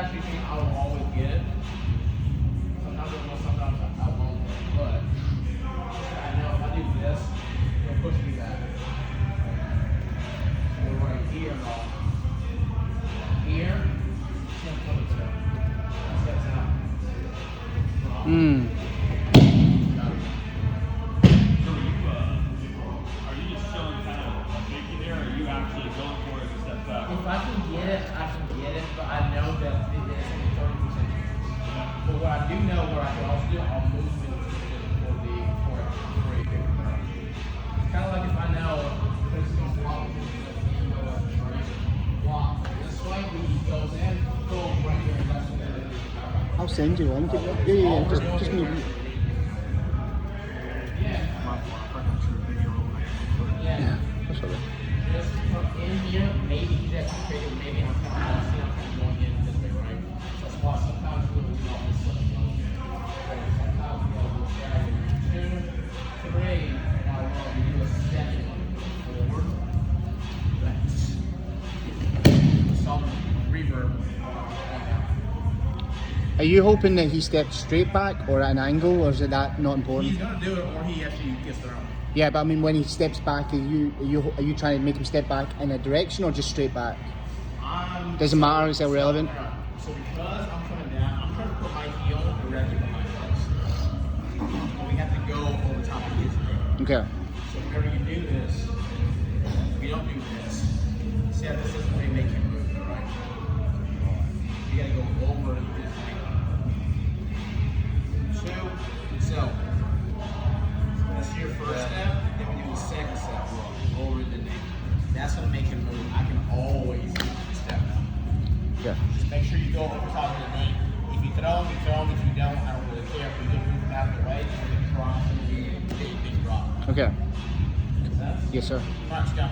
actually think I will always get it. Sometimes I will, sometimes I won't. But I know if I do this, it'll push me back. So right here, though. Here, it's going to come to that. That's out. Are you just showing kind of a shaky there, or are you actually going for it a step back? If I can get it, I can get it, but I know that it is a 30% chance. But what I do know, what I can also do, I'll move it for a big throw. Kind of like if I know there's some block, block this way, when he goes in, go right here, and that's what it is. I'll send you one. Yeah, just me. Yeah. That's all right. Just from in here, maybe he's actually creating, maybe I'm kind of going in this way, right? So that's why sometimes we'll do all this stuff. Sometimes we'll drag it 2, 3, now we'll do a second forward. That's some reverb on that. Are you hoping that he steps straight back or at an angle, or is it that not important? He's gonna do it, or he actually gets thrown. Yeah, but I mean, when he steps back, are you trying to make him step back in a direction or just straight back? Doesn't matter. It's irrelevant. So because I'm coming down, I'm trying to put my heel directly behind us. And we have to go over top of his head. Okay. So whenever you do this, we don't do this. See how this doesn't really make him move, right? You gotta go over his head. 2, so. That's your first step, then we do the second step, over the knee. That's gonna make him move. I can always step now. Yeah. Just make sure you go over top of the knee. If you throw him, you throw him. If you don't, I don't really care. If you can move him out of the way, it's gonna drop, it's gonna be a big drop. Okay. Makes sense? Yes, sir. All right, let's go.